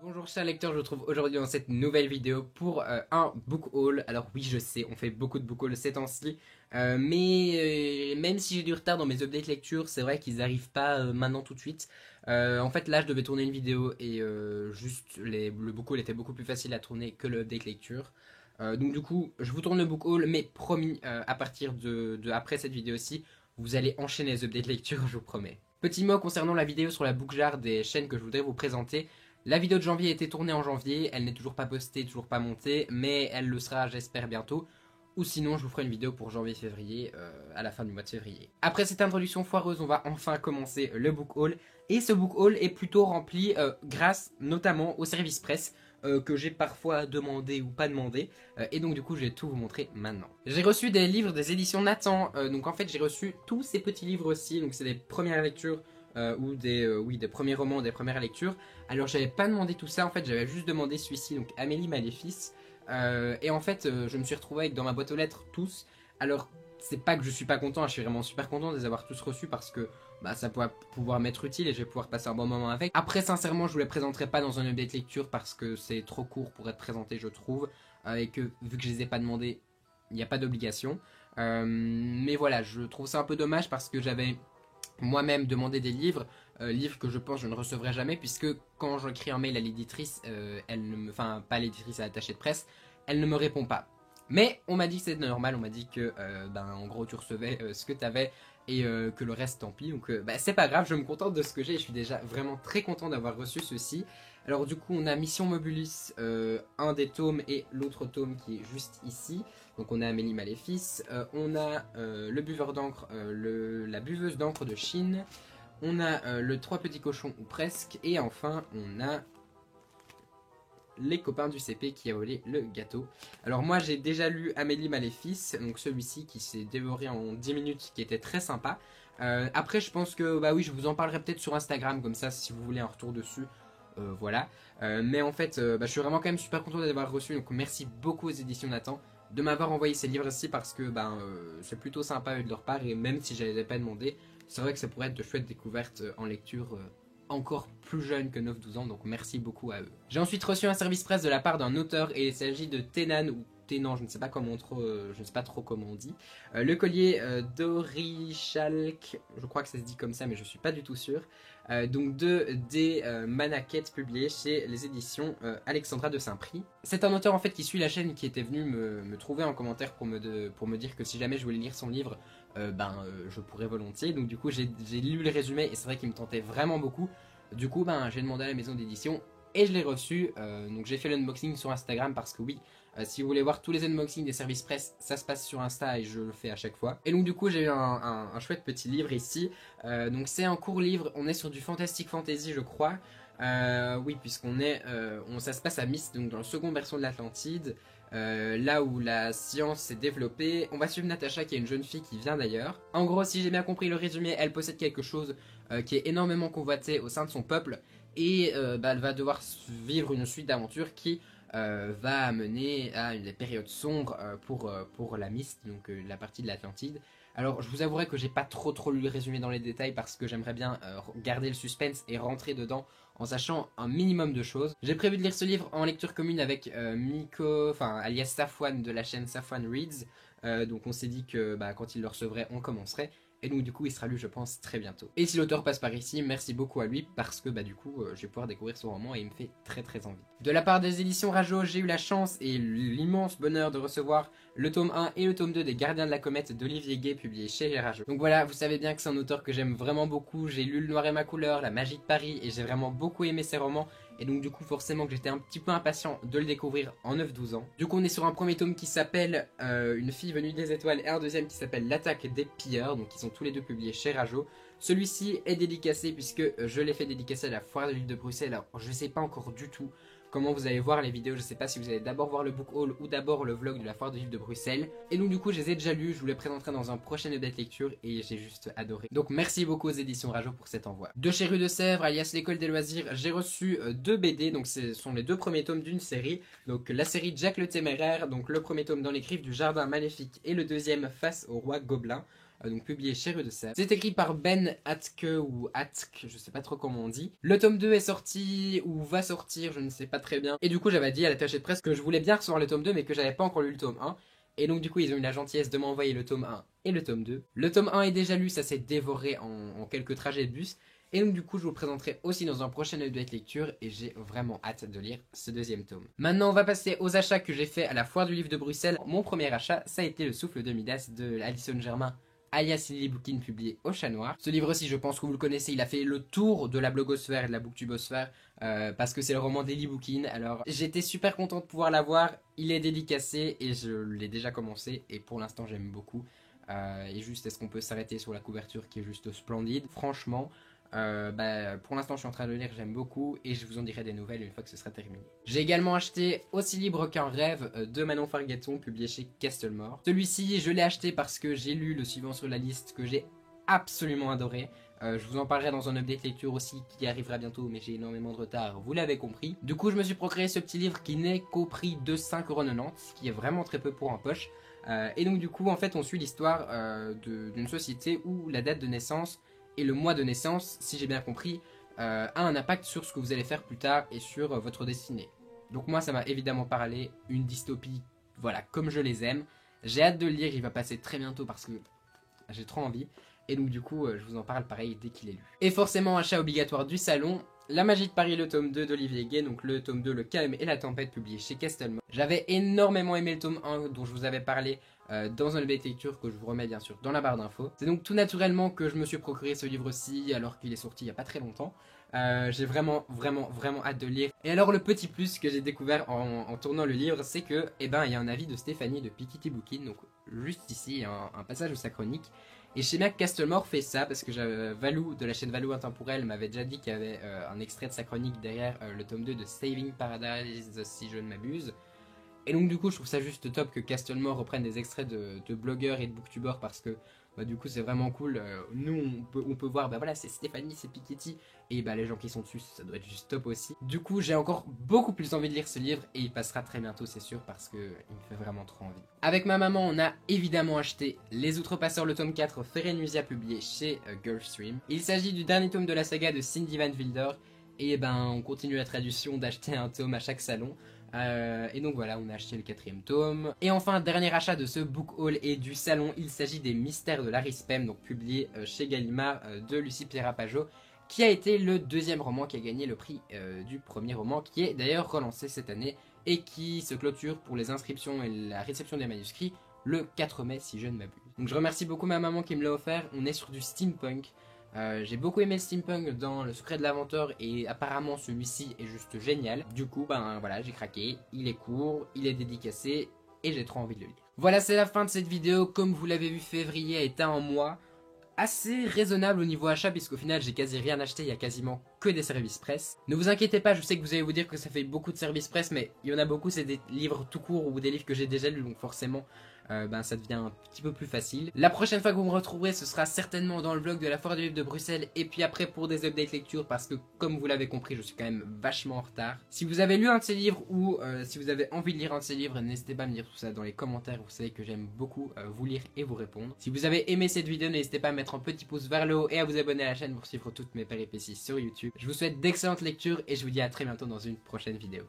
Bonjour chers lecteurs, je vous retrouve aujourd'hui dans cette nouvelle vidéo pour un book haul. Alors oui, je sais, on fait beaucoup de book haul ces temps-ci, mais même si j'ai du retard dans mes updates lecture, c'est vrai qu'ils n'arrivent pas maintenant tout de suite. En fait là je devais tourner une vidéo et le book haul était beaucoup plus facile à tourner que le update lecture. Donc du coup, je vous tourne le book haul, mais promis, à partir après cette vidéo-ci, vous allez enchaîner les updates lecture, je vous promets. Petit mot concernant la vidéo sur la bookjar des chaînes que je voudrais vous présenter. La vidéo de janvier a été tournée en janvier, elle n'est toujours pas postée, toujours pas montée, mais elle le sera j'espère bientôt. Ou sinon je vous ferai une vidéo pour janvier-février, à la fin du mois de février. Après cette introduction foireuse, on va enfin commencer le book haul. Et ce book haul est plutôt rempli grâce notamment au service presse que j'ai parfois demandé ou pas demandé. Et donc du coup je vais tout vous montrer maintenant. J'ai reçu des livres des éditions Nathan, donc en fait j'ai reçu tous ces petits livres aussi, donc c'est des premières lectures. Ou des premiers romans, des premières lectures. Alors j'avais pas demandé tout ça, en fait j'avais juste demandé celui-ci, donc Amélie Maléfice. Et en fait je me suis retrouvé avec dans ma boîte aux lettres tous. Alors c'est pas que je suis pas content, je suis vraiment super content de les avoir tous reçus parce que bah, ça va pouvoir m'être utile et je vais pouvoir passer un bon moment avec. Après sincèrement je vous les présenterai pas dans un update lecture parce que c'est trop court pour être présenté je trouve. Et que vu que je les ai pas demandés, il n'y a pas d'obligation. Mais voilà, je trouve ça un peu dommage parce que j'avais moi-même demander des livres, livres que je pense je ne recevrai jamais puisque quand j'écris un mail à l'éditrice, elle ne me, enfin pas à l'éditrice, à l'attaché de presse, elle ne me répond pas. Mais on m'a dit que c'était normal, on m'a dit que en gros tu recevais ce que tu avais et que le reste tant pis. Donc c'est pas grave, je me contente de ce que j'ai et je suis déjà vraiment très content d'avoir reçu ceci. Alors du coup on a Mission Mobilis, un des tomes et l'autre tome qui est juste ici. Donc on a Amélie Maléfice, on a le buveur d'encre, la buveuse d'encre de Chine, on a le trois petits cochons ou presque, et enfin on a les copains du CP qui a volé le gâteau. Alors moi j'ai déjà lu Amélie Maléfice, donc celui-ci qui s'est dévoré en 10 minutes, qui était très sympa. Après je pense que bah oui je vous en parlerai peut-être sur Instagram comme ça si vous voulez un retour dessus. Voilà. Mais en fait je suis vraiment quand même super content d'avoir reçu, donc merci beaucoup aux éditions Nathan de m'avoir envoyé ces livres-ci parce que c'est plutôt sympa de leur part et même si je les avais pas demandé, c'est vrai que ça pourrait être de chouettes découvertes en lecture encore plus jeune que 9-12 ans, donc merci beaucoup à eux. J'ai ensuite reçu un service presse de la part d'un auteur et il s'agit de Tenan ou Ténan, je ne sais pas je ne sais pas trop comment on dit. Le collier d'Orichalk, je crois que ça se dit comme ça mais je suis pas du tout sûr. Donc des Manaquettes publiées chez les éditions Alexandra de Saint-Prix. C'est un auteur en fait qui suit la chaîne qui était venu me trouver en commentaire pour me dire que si jamais je voulais lire son livre, je pourrais volontiers. Donc du coup j'ai lu le résumé et c'est vrai qu'il me tentait vraiment beaucoup. Du coup j'ai demandé à la maison d'édition et je l'ai reçu. Donc j'ai fait l'unboxing sur Instagram parce que oui, si vous voulez voir tous les unboxings des services presse, ça se passe sur Insta et je le fais à chaque fois. Et donc du coup j'ai eu un chouette petit livre ici. Donc c'est un court livre, on est sur du Fantastic Fantasy je crois. Oui ça se passe à Myst, donc dans la seconde version de l'Atlantide. Là où la science s'est développée. On va suivre Natacha qui est une jeune fille qui vient d'ailleurs. En gros si j'ai bien compris le résumé, elle possède quelque chose qui est énormément convoité au sein de son peuple. Et elle va devoir vivre une suite d'aventures qui va amener à une période sombre pour la Myst, donc la partie de l'Atlantide. Alors je vous avouerai que j'ai pas trop lu le résumé dans les détails parce que j'aimerais bien garder le suspense et rentrer dedans en sachant un minimum de choses. J'ai prévu de lire ce livre en lecture commune avec Miko, alias Safwan de la chaîne Safwan Reads. Donc on s'est dit que quand il le recevrait, on commencerait. Et donc du coup il sera lu je pense très bientôt. Et si l'auteur passe par ici, merci beaucoup à lui parce que du coup je vais pouvoir découvrir son roman et il me fait très envie. De la part des éditions Rajo, j'ai eu la chance et l'immense bonheur de recevoir le tome 1 et le tome 2 des Gardiens de la Comète d'Olivier Gay publié chez Rajo. Donc voilà, vous savez bien que c'est un auteur que j'aime vraiment beaucoup, j'ai lu Le Noir et ma couleur, La Magie de Paris et j'ai vraiment beaucoup aimé ses romans. Et donc du coup forcément que j'étais un petit peu impatient de le découvrir en 9-12 ans. Du coup on est sur un premier tome qui s'appelle Une fille venue des étoiles et un deuxième qui s'appelle L'attaque des pilleurs. Donc ils sont tous les deux publiés chez Rajo. Celui-ci est dédicacé puisque je l'ai fait dédicacer à la foire de livre de Bruxelles. Alors je sais pas encore du tout comment vous allez voir les vidéos, je sais pas si vous allez d'abord voir le book haul ou d'abord le vlog de la foire de livre de Bruxelles. Et donc du coup je les ai déjà lus, je vous les présenterai dans un prochain update lecture et j'ai juste adoré. Donc merci beaucoup aux éditions Rajo pour cet envoi. De chez Rue de Sèvres, alias l'école des loisirs, j'ai reçu deux BD, donc ce sont les deux premiers tomes d'une série. Donc la série Jack le Téméraire, donc le premier tome Dans les griffes du jardin maléfique et le deuxième Face au roi gobelin. donc publié chez Rue de Sèvres. C'est écrit par Ben Atke ou Atk, je sais pas trop comment on dit. Le tome 2 est sorti ou va sortir, je ne sais pas très bien. Et du coup j'avais dit à l'attaché de presse que je voulais bien recevoir le tome 2 mais que j'avais pas encore lu le tome 1. Et donc du coup ils ont eu la gentillesse de m'envoyer le tome 1 et le tome 2. Le tome 1 est déjà lu, ça s'est dévoré en quelques trajets de bus. Et donc du coup je vous le présenterai aussi dans un prochain update lecture et j'ai vraiment hâte de lire ce deuxième tome. Maintenant on va passer aux achats que j'ai fait à la foire du livre de Bruxelles. Mon premier achat ça a été Le Souffle de Midas de Alison Germain alias Lily Bookin publié au Chat Noir. Ce livre-ci je pense que vous le connaissez, il a fait le tour de la blogosphère et de la booktubosphère parce que c'est le roman d'Ellie Bookin. Alors j'étais super content de pouvoir l'avoir, il est dédicacé et je l'ai déjà commencé et pour l'instant j'aime beaucoup. Et juste est-ce qu'on peut s'arrêter sur la couverture qui est juste splendide, franchement. Pour l'instant je suis en train de le lire, j'aime beaucoup et je vous en dirai des nouvelles une fois que ce sera terminé. J'ai également acheté Aussi libre qu'un rêve de Manon Fargueton publié chez Castlemore. Celui-ci je l'ai acheté parce que j'ai lu le suivant sur la liste que j'ai absolument adoré. Je vous en parlerai dans un update lecture aussi qui arrivera bientôt mais j'ai énormément de retard, vous l'avez compris. Du coup je me suis procuré ce petit livre qui n'est qu'au prix de 5,90€, ce qui est vraiment très peu pour un poche. Et donc du coup en fait on suit l'histoire d'une société où la date de naissance et le mois de naissance, si j'ai bien compris, a un impact sur ce que vous allez faire plus tard et sur votre destinée. Donc moi ça m'a évidemment parlé, une dystopie, voilà, comme je les aime. J'ai hâte de le lire, il va passer très bientôt parce que j'ai trop envie. Et donc du coup je vous en parle pareil dès qu'il est lu. Et forcément achat obligatoire du salon, La Magie de Paris, le tome 2 d'Olivier Gay, donc le tome 2, Le Calme et la Tempête, publié chez Castlemore. J'avais énormément aimé le tome 1 dont je vous avais parlé dans un update lecture que je vous remets bien sûr dans la barre d'infos. C'est donc tout naturellement que je me suis procuré ce livre-ci alors qu'il est sorti il n'y a pas très longtemps. J'ai vraiment hâte de le lire. Et alors le petit plus que j'ai découvert en tournant le livre, c'est que il y a un avis de Stéphanie de Piketty Bookin, donc juste ici un passage de sa chronique. Et je sais bien que Castlemore fait ça parce que Valou de la chaîne Valou Intemporel m'avait déjà dit qu'il y avait un extrait de sa chronique derrière le tome 2 de Saving Paradise si je ne m'abuse. Et donc du coup je trouve ça juste top que Castlemore reprenne des extraits de blogueurs et de booktubers parce que du coup c'est vraiment cool. Nous on peut voir, voilà c'est Stéphanie, c'est Piketty et les gens qui sont dessus ça doit être juste top aussi. Du coup j'ai encore beaucoup plus envie de lire ce livre et il passera très bientôt c'est sûr parce que il me fait vraiment trop envie. Avec ma maman on a évidemment acheté Les Outrepasseurs le tome 4 Ferenusia publié chez Gulfstream. Il s'agit du dernier tome de la saga de Cindy Van Wilder et on continue la tradition d'acheter un tome à chaque salon. Et donc voilà, on a acheté le 4e tome. Et enfin, dernier achat de ce book haul et du salon, il s'agit des Mystères de Larry Spem, donc publié chez Gallimard de Lucie Pierapajot, qui a été le 2e roman qui a gagné le prix du premier roman, qui est d'ailleurs relancé cette année et qui se clôture pour les inscriptions et la réception des manuscrits le 4 mai si je ne m'abuse. Donc je remercie beaucoup ma maman qui me l'a offert, on est sur du steampunk. J'ai beaucoup aimé le steampunk dans Le Secret de l'Inventeur et apparemment celui-ci est juste génial. Du coup voilà j'ai craqué, il est court, il est dédicacé et j'ai trop envie de le lire. Voilà c'est la fin de cette vidéo, comme vous l'avez vu février a été un mois assez raisonnable au niveau achat puisqu'au final j'ai quasi rien acheté, il y a quasiment que des services presse. Ne vous inquiétez pas, je sais que vous allez vous dire que ça fait beaucoup de services presse mais il y en a beaucoup c'est des livres tout courts ou des livres que j'ai déjà lus donc forcément ça devient un petit peu plus facile. La prochaine fois que vous me retrouverez ce sera certainement dans le vlog de la foire du livre de Bruxelles et puis après pour des updates lecture parce que comme vous l'avez compris je suis quand même vachement en retard. Si vous avez lu un de ces livres ou si vous avez envie de lire un de ces livres n'hésitez pas à me dire tout ça dans les commentaires, vous savez que j'aime beaucoup vous lire et vous répondre. Si vous avez aimé cette vidéo n'hésitez pas à mettre un petit pouce vers le haut et à vous abonner à la chaîne pour suivre toutes mes péripéties sur YouTube. Je vous souhaite d'excellentes lectures et je vous dis à très bientôt dans une prochaine vidéo.